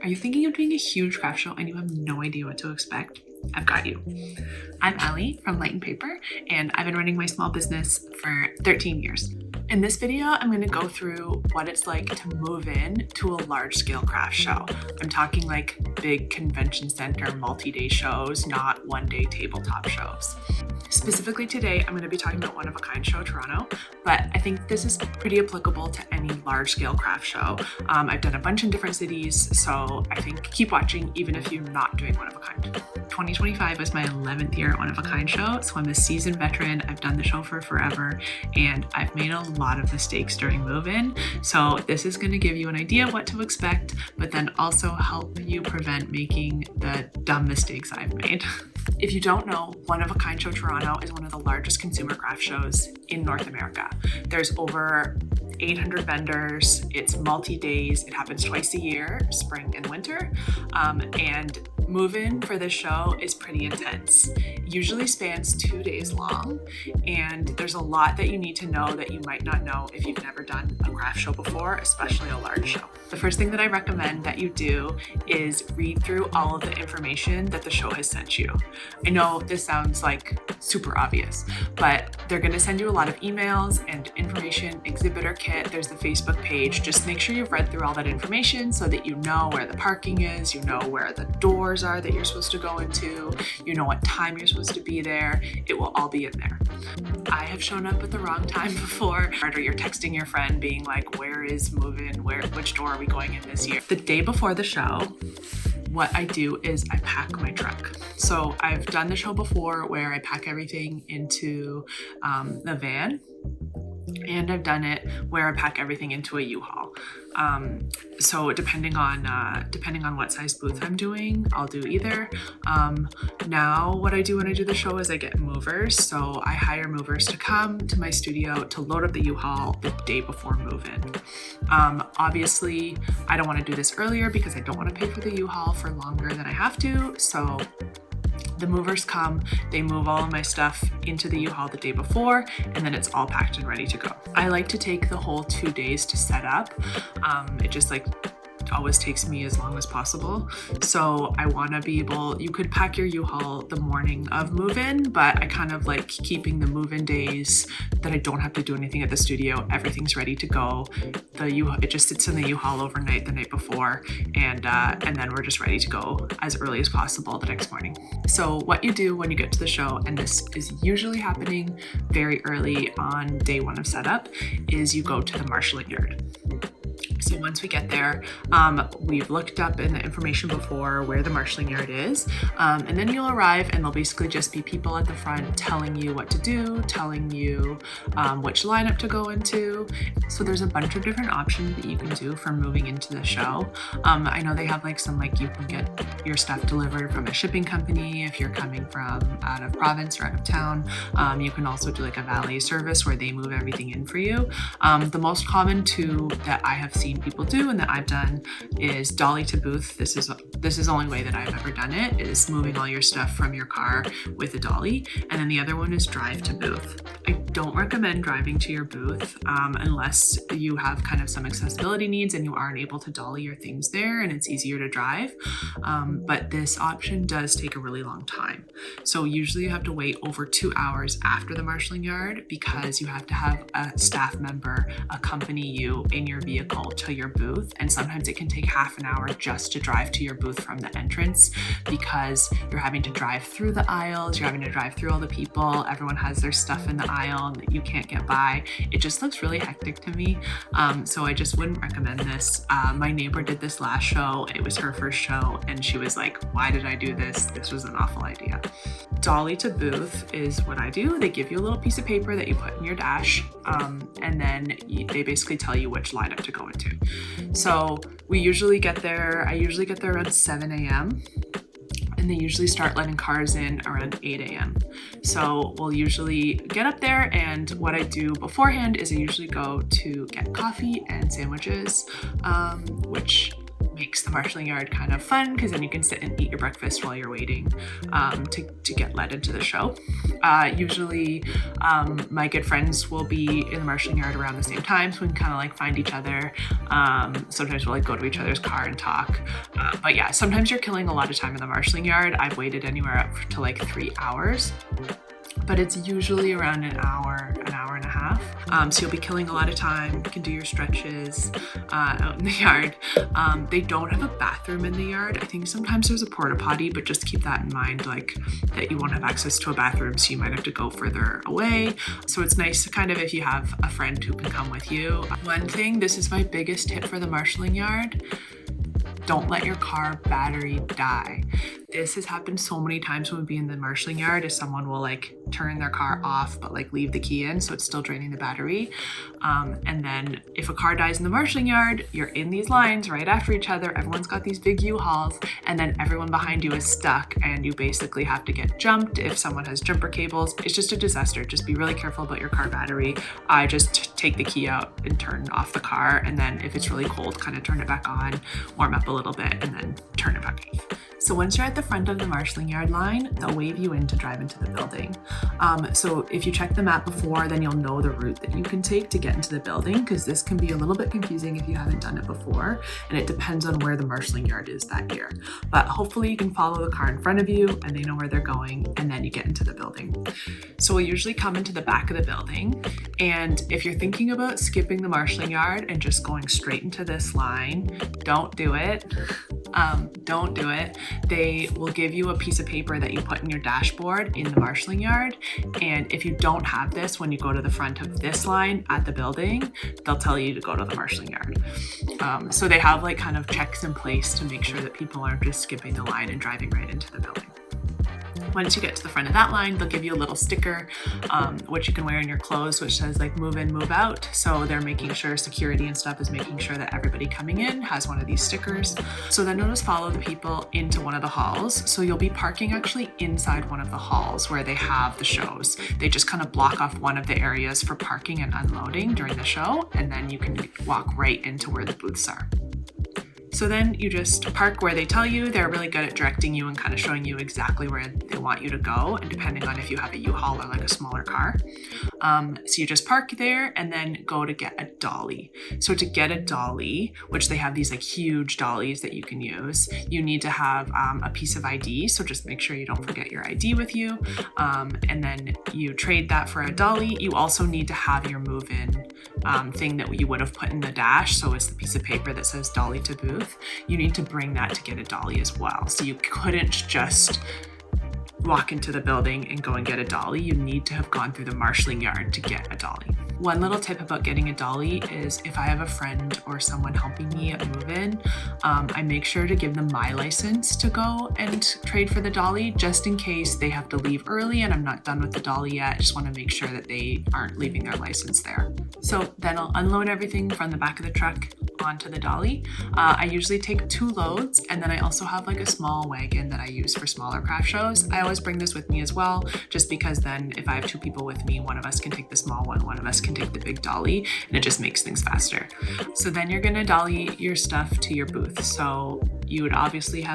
Are you thinking of doing a huge craft show and you have no idea what to expect? I've got you. I'm Allie from Light and Paper, and I've been running my small business for 13 years. In this video, I'm going to go through what it's like to move in to a large-scale craft show. I'm talking like big convention center multi-day shows, not one-day tabletop shows. Specifically today, I'm going to be talking about One of a Kind Show Toronto, but I think this is pretty applicable to any large-scale craft show. I've done a bunch in different cities, so I think keep watching even if you're not doing One of a Kind. 2025 was my 11th year at One of a Kind show, so I'm a seasoned veteran. I've done the show for forever, and I've made a lot of mistakes during move-in. So this is going to give you an idea of what to expect, but then also help you prevent making the dumb mistakes I've made. If you don't know, One of a Kind Show Toronto is one of the largest consumer craft shows in North America. There's over 800 vendors. It's multi-days. It happens twice a year, spring and winter. And move-in for this show is pretty intense. It usually spans 2 days long, and there's a lot that you need to know that you might not know if you've never done a craft show before, especially a large show. The first thing that I recommend that you do is read through all of the information that the show has sent you. I know this sounds like super obvious, but they're going to send you a lot of emails and information, exhibitor kit, there's the Facebook page. Just make sure you've read through all that information so that you know where the parking is, you know where the doors are that you're supposed to go into, you know what time you're supposed to be there. It will all be in there. I have shown up at the wrong time before, or you're texting your friend being like, where is move-in? Which door are we going in this year? The day before the show, what I do is I pack my truck. So I've done the show before where I pack everything into the van, and I've done it where I pack everything into a U-Haul. So depending on what size booth I'm doing, I'll do either. Now what I do when I do the show is I get movers. So I hire movers to come to my studio to load up the U-Haul the day before move-in. Obviously, I don't want to do this earlier because I don't want to pay for the U-Haul for longer than I have to. So the movers come, they move all of my stuff into the U-Haul the day before, and then it's all packed and ready to go. I like to take the whole 2 days to set up. It just always takes me as long as possible. So I want to be able, you could pack your U-Haul the morning of move-in, but I kind of like keeping the move-in days that I don't have to do anything at the studio. Everything's ready to go. It just sits in the U-Haul overnight the night before, and then we're just ready to go as early as possible the next morning. So what you do when you get to the show, and this is usually happening very early on day one of setup, is you go to the marshalling yard. So once we get there, we've looked up in the information before where the marshalling yard is, and then you'll arrive and there'll basically just be people at the front telling you what to do, telling you which lineup to go into. So there's a bunch of different options that you can do for moving into the show. I know they have you can get your stuff delivered from a shipping company if you're coming from out of province or out of town. You can also do like a valet service where they move everything in for you. The most common two that I have seen people do and that I've done is dolly to booth. This is the only way that I've ever done it, is moving all your stuff from your car with a dolly. And then the other one is drive to booth. I don't recommend driving to your booth unless you have kind of some accessibility needs and you aren't able to dolly your things there and it's easier to drive. But this option does take a really long time. So usually you have to wait over 2 hours after the marshalling yard because you have to have a staff member accompany you in your vehicle to your booth, and sometimes it can take half an hour just to drive to your booth from the entrance because you're having to drive through the aisles, you're having to drive through all the people, everyone has their stuff in the aisle and you can't get by. It just looks really hectic to me, so I just wouldn't recommend this. My neighbor did this last show, it was her first show, and she was like, why did I do this? This was an awful idea. Dolly to booth is what I do. They give you a little piece of paper that you put in your dash, and then they basically tell you which lineup to go into. So I usually get there around 7 a.m. and they usually start letting cars in around 8 a.m. So we'll usually get up there, and what I do beforehand is I usually go to get coffee and sandwiches, which makes the marshalling yard kind of fun because then you can sit and eat your breakfast while you're waiting to get let into the show. Usually my good friends will be in the marshalling yard around the same time, so we can kind of like find each other. Sometimes we'll like go to each other's car and talk. But yeah, sometimes you're killing a lot of time in the marshalling yard. I've waited anywhere up to like 3 hours. But it's usually around an hour and a half. So you'll be killing a lot of time. You can do your stretches out in the yard. They don't have a bathroom in the yard. I think sometimes there's a porta potty, but just keep that in mind, like that you won't have access to a bathroom, so you might have to go further away. So it's nice to kind of, if you have a friend who can come with you. One thing, this is my biggest tip for the marshalling yard: don't let your car battery die. This has happened so many times when we be in the marshalling yard, is someone will like turn their car off but like leave the key in, so it's still draining the battery. And then if a car dies in the marshalling yard, you're in these lines right after each other. Everyone's got these big U-Hauls, and then everyone behind you is stuck, and you basically have to get jumped if someone has jumper cables. It's just a disaster. Just be really careful about your car battery. I just take the key out and turn off the car, and then if it's really cold, kind of turn it back on, warm up a little bit, and then turn it back off. So once you're at the front of the marshalling yard line, they'll wave you in to drive into the building. So if you check the map before, then you'll know the route that you can take to get into the building, because this can be a little bit confusing if you haven't done it before, and it depends on where the marshalling yard is that year. But hopefully you can follow the car in front of you and they know where they're going, and then you get into the building. So we'll usually come into the back of the building, and if you're thinking about skipping the marshalling yard and just going straight into this line, don't do it. Don't do it. They will give you a piece of paper that you put in your dashboard in the marshalling yard, and if you don't have this when you go to the front of this line at the building, they'll tell you to go to the marshalling yard. So they have like kind of checks in place to make sure that people aren't just skipping the line and driving right into the building. Once you get to the front of that line, they'll give you a little sticker, which you can wear in your clothes, which says like move in, move out. So they're making sure, security and stuff is making sure that everybody coming in has one of these stickers. So then you'll just follow the people into one of the halls. So you'll be parking actually inside one of the halls where they have the shows. They just kind of block off one of the areas for parking and unloading during the show, and then you can walk right into where the booths are. So then you just park where they tell you. They're really good at directing you and kind of showing you exactly where they want you to go, and depending on if you have a U-Haul or like a smaller car. So you just park there and then go to get a dolly. So to get a dolly, which they have these like huge dollies that you can use, you need to have a piece of ID. So just make sure you don't forget your ID with you. And then you trade that for a dolly. You also need to have your move-in thing that you would have put in the dash. So it's the piece of paper that says dolly to booth. You need to bring that to get a dolly as well. So you couldn't just walk into the building and go and get a dolly. You need to have gone through the marshalling yard to get a dolly. One little tip about getting a dolly is if I have a friend or someone helping me at move-in, I make sure to give them my license to go and trade for the dolly, just in case they have to leave early and I'm not done with the dolly yet. I just want to make sure that they aren't leaving their license there. So then I'll unload everything from the back of the truck onto the dolly. I usually take 2 loads, and then I also have like a small wagon that I use for smaller craft shows. I always bring this with me as well, just because then if I have 2 people with me, one of us can take the small one of us can take the big dolly, and it just makes things faster. So then you're gonna dolly your stuff to your booth. So you would obviously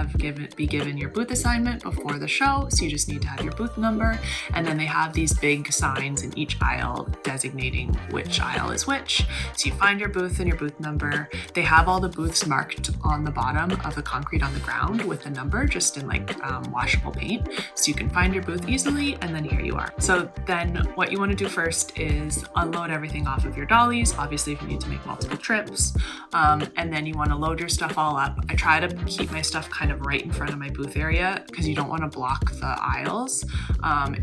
be given your booth assignment before the show, so you just need to have your booth number, and then they have these big signs in each aisle designating which aisle is which. So you find your booth and your booth number. They have all the booths marked on the bottom of the concrete on the ground with the number, just in like washable paint, so you can find your booth easily, and then here you are. So then what you want to do first is unload everything off of your dollies, obviously if you need to make multiple trips, and then you want to load your stuff all up. I try to keep my stuff kind of right in front of my booth area because you don't want to block the aisles.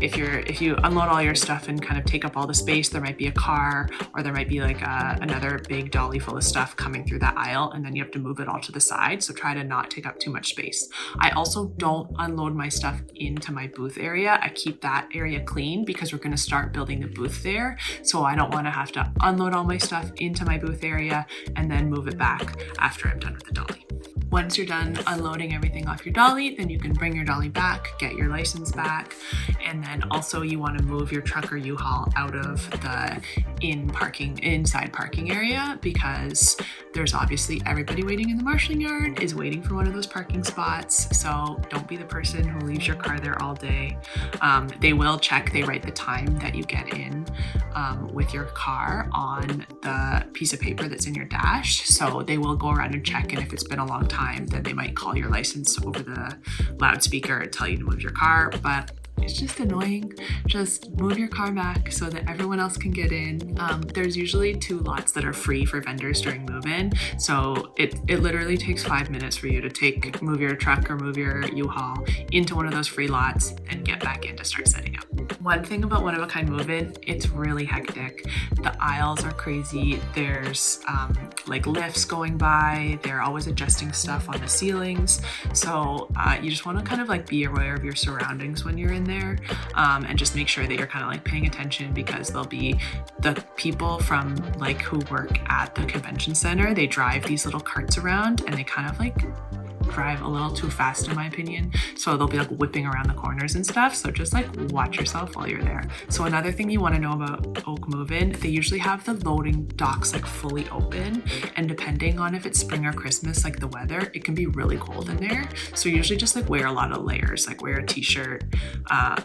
If you unload all your stuff and kind of take up all the space, there might be a car or there might be like another big dolly full of stuff coming through that aisle, and then you have to move it all to the side. So try to not take up too much space. I also don't unload my stuff into my booth area. I keep that area clean because we're going to start building the booth there. So I don't want to have to unload all my stuff into my booth area and then move it back after I'm done with the dolly. Once you're done unloading everything off your dolly, then you can bring your dolly back, get your license back, and then also you want to move your truck or U-Haul out of the inside parking area, because There's obviously everybody waiting in the marshalling yard is waiting for one of those parking spots. So don't be the person who leaves your car there all day. They will check, they write the time that you get in with your car on the piece of paper that's in your dash. So they will go around and check, and if it's been a long time, then they might call your license over the loudspeaker and tell you to move your car. But it's just annoying. Just move your car back so that everyone else can get in. There's usually 2 lots that are free for vendors during move-in. So it literally takes 5 minutes for you to move your truck or move your U-Haul into one of those free lots and get back in to start setting up. One thing about One of a Kind move-in, it's really hectic. The aisles are crazy. There's like lifts going by. They're always adjusting stuff on the ceilings. So you just want to kind of like be aware of your surroundings when you're in there, and just make sure that you're kind of like paying attention, because there'll be the people from like who work at the convention center. They drive these little carts around, and they kind of like drive a little too fast in my opinion. So they'll be like whipping around the corners and stuff. So just like watch yourself while you're there. So another thing you want to know about OOAK move-in, they usually have the loading docks like fully open, and depending on if it's spring or Christmas, like the weather, it can be really cold in there. So usually just like wear a lot of layers, like wear a t-shirt,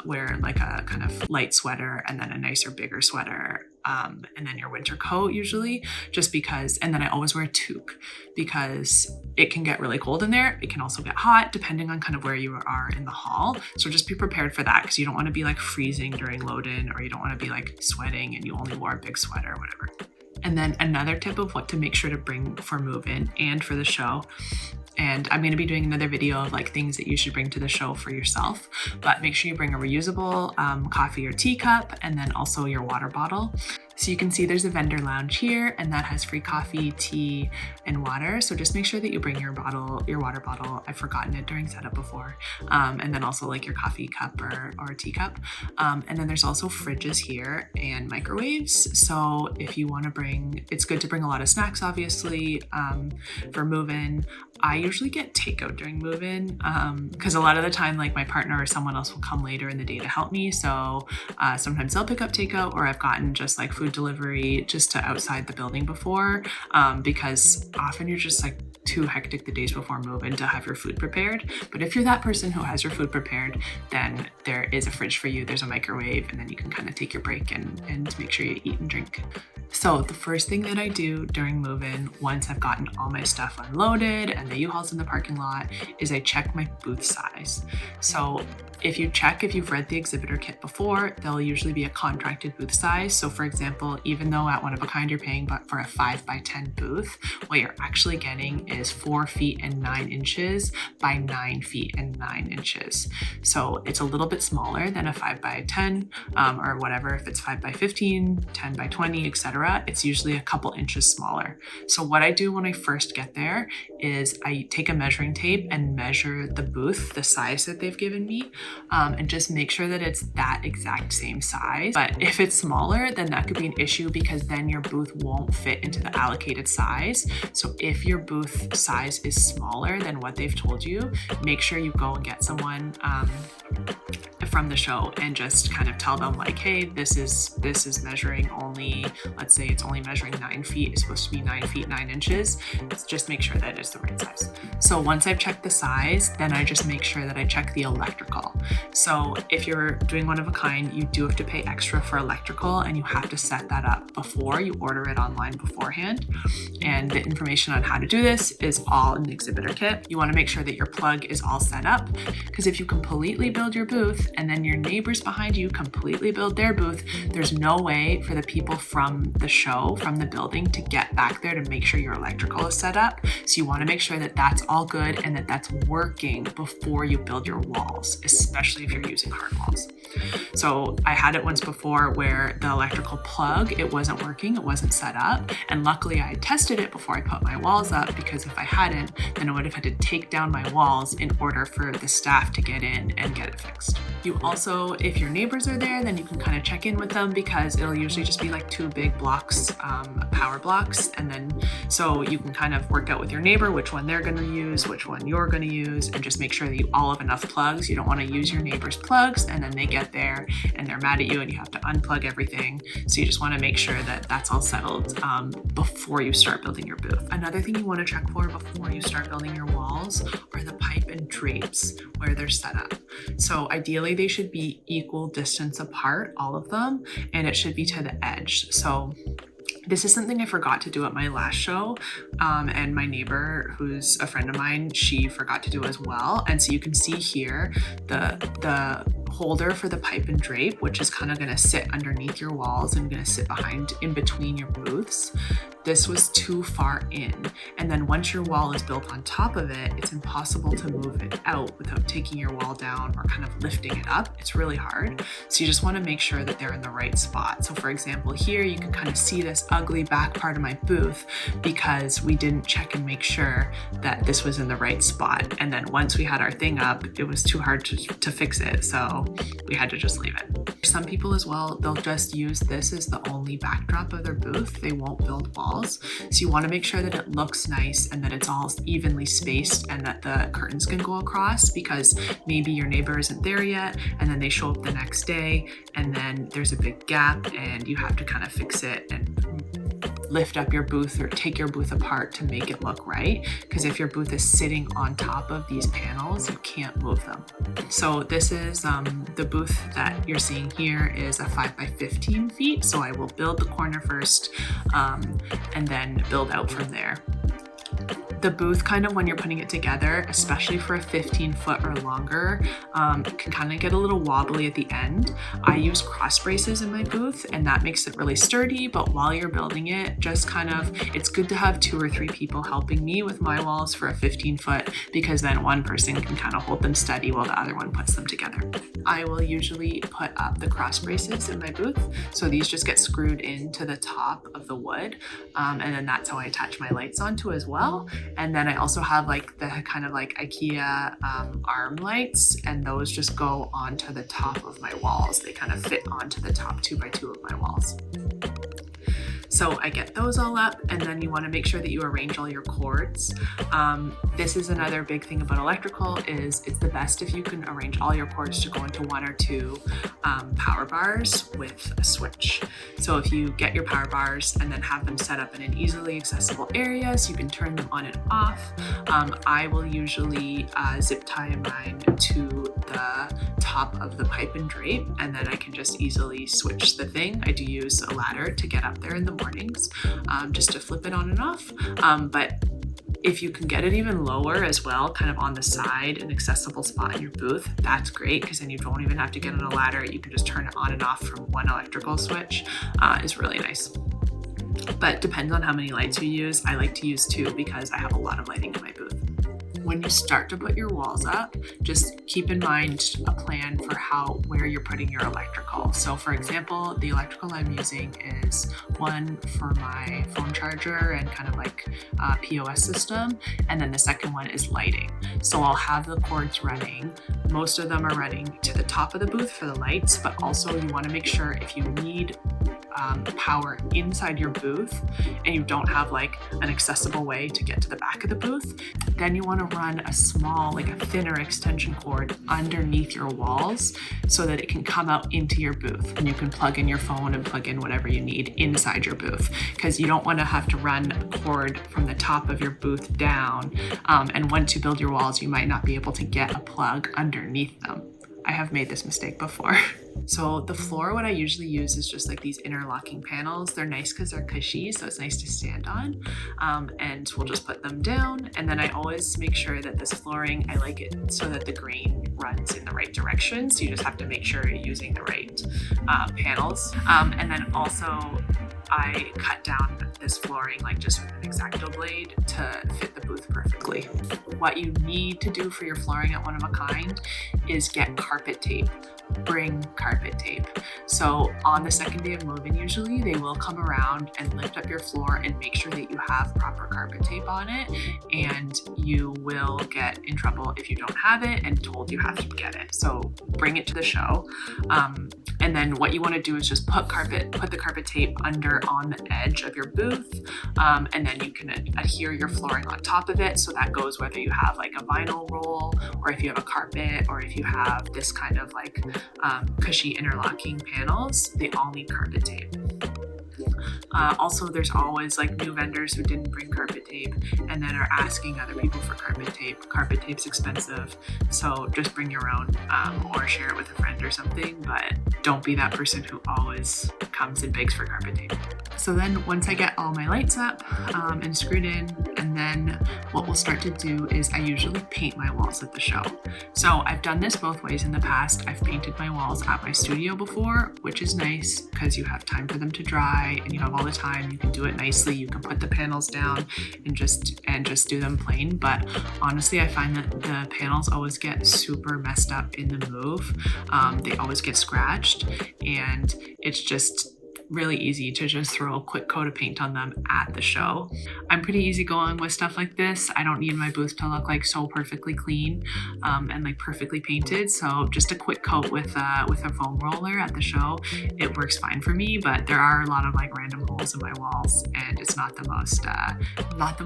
wear like a kind of light sweater, and then a nicer bigger sweater, and then your winter coat usually, just because, and then I always wear a toque because it can get really cold in there. It can also get hot depending on kind of where you are in the hall. So just be prepared for that, because you don't want to be like freezing during load-in, or you don't want to be like sweating and you only wore a big sweater or whatever. And then another tip of what to make sure to bring for move-in and for the show, and I'm going to be doing another video of like things that you should bring to the show for yourself, but make sure you bring a reusable coffee or tea cup, and then also your water bottle. So you can see there's a vendor lounge here, and that has free coffee, tea, and water. So just make sure that you bring your water bottle. I've forgotten it during setup before. And then also like your coffee cup or tea cup. And then there's also fridges here and microwaves. So if you want to bring, it's good to bring a lot of snacks, obviously, for move-in. I usually get takeout during move-in, because a lot of the time, like my partner or someone else will come later in the day to help me. So sometimes they'll pick up takeout, or I've gotten just like food delivery just to outside the building before, because often you're just like too hectic the days before move-in to have your food prepared. But if you're that person who has your food prepared, then there is a fridge for you, there's a microwave, and then you can kind of take your break and make sure you eat and drink. So the first thing that I do during move-in, once I've gotten all my stuff unloaded and the U-Haul's in the parking lot, is I check my booth size. So if you've read the exhibitor kit before, there'll usually be a contracted booth size. So for example, even though at One of a Kind you're paying but for a 5x10 booth, what you're actually getting is 4 feet and 9 inches by 9 feet and 9 inches. So it's a little bit smaller than a 5x10, or whatever. If it's 5x15, 10x20, etc., it's usually a couple inches smaller. So what I do when I first get there is I take a measuring tape and measure the booth, the size that they've given me, and just make sure that it's that exact same size. But if it's smaller, then that could be an issue, because then your booth won't fit into the allocated size. So if your booth size is smaller than what they've told you, make sure you go and get someone from the show and just kind of tell them like, hey, this is measuring only, let's say it's only measuring 9 feet, it's supposed to be 9 feet 9 inches. Just make sure that it's the right size. So once I've checked the size, then I just make sure that I check the electrical. So if you're doing One of a Kind, you do have to pay extra for electrical, and you have to set that up before you order it online beforehand. And the information on how to do this is all in the exhibitor kit. You want to make sure that your plug is all set up, because if you completely build your booth and then your neighbors behind you completely build their booth, there's no way for the people from the show, from the building, to get back there to make sure your electrical is set up. So you want to make sure that that's all good and that that's working before you build your walls, especially if you're using hard walls. So I had it once before where the electrical plug, it wasn't working, it wasn't set up. And luckily I tested it before I put my walls up, because if I hadn't, then I would have had to take down my walls in order for the staff to get in and get it fixed. You also, if your neighbors are there, then you can kind of check in with them, because it'll usually just be like 2 big blocks, power blocks. And then, so you can kind of work out with your neighbor which one they're going to use, which one you're going to use, and just make sure that you all have enough plugs. You don't want to use your neighbor's plugs, and then they get there and they're mad at you and you have to unplug everything. So you just want to make sure that that's all settled before you start building your booth. Another thing you want to check for before you start building your walls are the pipe and drapes where they're set up. So ideally they should be equal distance apart, all of them, and it should be to the edge. So this is something I forgot to do at my last show, and my neighbor, who's a friend of mine, she forgot to do as well. And so you can see here the holder for the pipe and drape, which is kind of going to sit underneath your walls and going to sit behind in between your booths. This was too far in, and then once your wall is built on top of it, it's impossible to move it out without taking your wall down or kind of lifting it up. It's really hard. So you just want to make sure that they're in the right spot. So for example, here you can kind of see this ugly back part of my booth because we didn't check and make sure that this was in the right spot. And then once we had our thing up, it was too hard to fix it. So we had to just leave it. Some people as well, they'll just use this as the only backdrop of their booth. They won't build walls. So you want to make sure that it looks nice and that it's all evenly spaced and that the curtains can go across, because maybe your neighbor isn't there yet and then they show up the next day and then there's a big gap and you have to kind of fix it and lift up your booth or take your booth apart to make it look right. Because if your booth is sitting on top of these panels, you can't move them. So this is the booth that you're seeing here is a 5 by 15 feet. So I will build the corner first and then build out from there. The booth, kind of when you're putting it together, especially for a 15-foot or longer, can kind of get a little wobbly at the end. I use cross braces in my booth and that makes it really sturdy, but while you're building it, just kind of, it's good to have 2 or 3 people helping me with my walls for a 15-foot, because then one person can kind of hold them steady while the other one puts them together. I will usually put up the cross braces in my booth. So these just get screwed into the top of the wood. And then that's how I attach my lights onto as well. And then I also have like the kind of like IKEA arm lights, and those just go onto the top of my walls. They kind of fit onto the top 2 by 2 of my walls. So I get those all up, and then you want to make sure that you arrange all your cords. This is another big thing about electrical, is it's the best if you can arrange all your cords to go into 1 or 2 power bars with a switch. So if you get your power bars and then have them set up in an easily accessible area so you can turn them on and off, I will usually zip tie mine to the top of the pipe and drape, and then I can just easily switch the thing. I do use a ladder to get up there in the mornings, just to flip it on and off. But if you can get it even lower as well, kind of on the side, an accessible spot in your booth, that's great, because then you don't even have to get on a ladder. You can just turn it on and off from one electrical switch. Is really nice. But depends on how many lights you use. I like to use 2 because I have a lot of lighting in my booth. When you start to put your walls up, just keep in mind a plan for where you're putting your electrical. So for example, the electrical I'm using is one for my phone charger and kind of like a POS system. And then the second one is lighting. So I'll have the cords running. Most of them are running to the top of the booth for the lights, but also you want to make sure if you need power inside your booth and you don't have like an accessible way to get to the back of the booth, then you want to run a small, like a thinner extension cord underneath your walls so that it can come out into your booth, and you can plug in your phone and plug in whatever you need inside your booth, because you don't want to have to run a cord from the top of your booth down, and once you build your walls you might not be able to get a plug underneath them. I have made this mistake before. So the floor, what I usually use is just like these interlocking panels. They're nice because they're cushy, so it's nice to stand on. And we'll just put them down. And then I always make sure that this flooring, I like it so that the grain runs in the right direction. So you just have to make sure you're using the right panels. And then also I cut down this flooring like just with an X-Acto blade to fit the booth perfectly. What you need to do for your flooring at One of a Kind is get carpet tape. Bring carpet tape. So on the second day of move-in, usually they will come around and lift up your floor and make sure that you have proper carpet tape on it, and you will get in trouble if you don't have it and told you have to get it. So bring it to the show. And then what you want to do is just put the carpet tape on the edge of your booth, and then you can adhere your flooring on top of it. So that goes whether you have like a vinyl roll or if you have a carpet, or if you have this kind of like cushy interlocking panels, they all need carpet tape. Also, there's always like new vendors who didn't bring carpet tape and then are asking other people for carpet tape. Carpet tape's expensive, so just bring your own, or share it with a friend or something, but don't be that person who always comes and begs for carpet tape. So then once I get all my lights up and screwed in, and then what we'll start to do is I usually paint my walls at the show. So I've done this both ways in the past. I've painted my walls at my studio before, which is nice because you have time for them to dry and you have all the time. You can do it nicely. You can put the panels down and just do them plain. But honestly, I find that the panels always get super messed up in the move. They always get scratched, and it's just really easy to just throw a quick coat of paint on them at the show. I'm pretty easygoing with stuff like this. I don't need my booth to look like so perfectly clean and like perfectly painted. So just a quick coat with a foam roller at the show, it works fine for me. But there are a lot of like random holes in my walls, and it's not the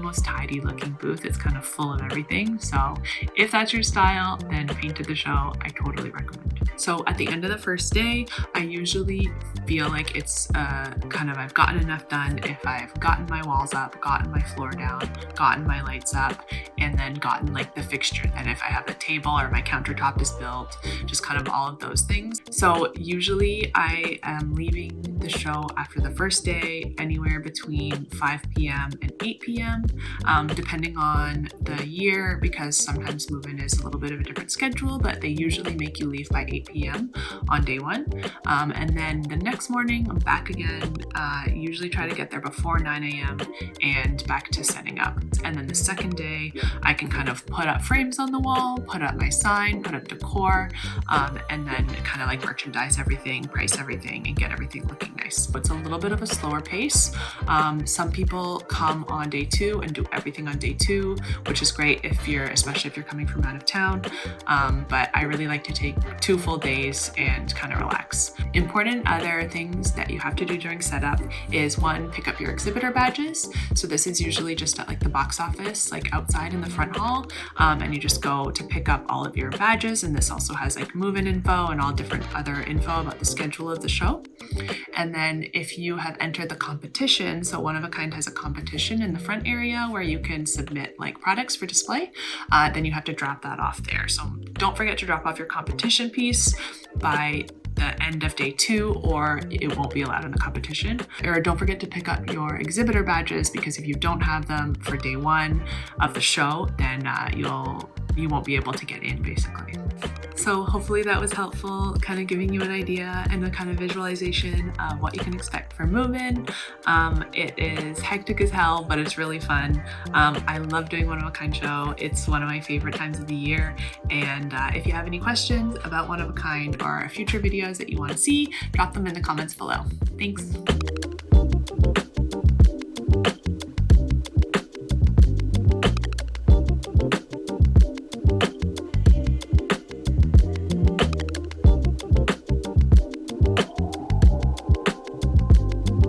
most tidy looking booth. It's kind of full of everything. So if that's your style, then paint at the show. I totally recommend. So at the end of the first day, I usually feel like it's I've gotten enough done if I've gotten my walls up, gotten my floor down, gotten my lights up, and then gotten like the fixture. And if I have a table or my countertop is built, just kind of all of those things. So usually I am leaving the show after the first day anywhere between 5 p.m. and 8 p.m. Depending on the year, because sometimes move-in is a little bit of a different schedule, but they usually make you leave by 8 p.m. on day one. And then the next morning I'm back again, usually try to get there before 9 a.m. and back to setting up. And then the second day I can kind of put up frames on the wall, put up my sign, put up decor, and then kind of like merchandise everything, price everything, and get everything looking nice. It's a little bit of a slower pace. Some people come on day 2 and do everything on day 2, which is great especially if you're coming from out of town. But I really like to take 2 full days and kind of relax. Important other things that you have to do during setup is 1, pick up your exhibitor badges. So this is usually just at like the box office, like outside in the front hall, and you just go to pick up all of your badges. And this also has like move-in info and all different other info about the schedule of the show. And then if you have entered the competition, so One of a Kind has a competition in the front area where you can submit like products for display, then you have to drop that off there. So don't forget to drop off your competition piece by the end of day 2, or it won't be allowed in the competition. Or don't forget to pick up your exhibitor badges, because if you don't have them for day 1 of the show, then you won't be able to get in, basically. So hopefully that was helpful, kind of giving you an idea and a kind of visualization of what you can expect for move-in. It is hectic as hell, but it's really fun. I love doing One of a Kind show. It's one of my favorite times of the year. And if you have any questions about One of a Kind or future videos that you want to see, drop them in the comments below. Thanks.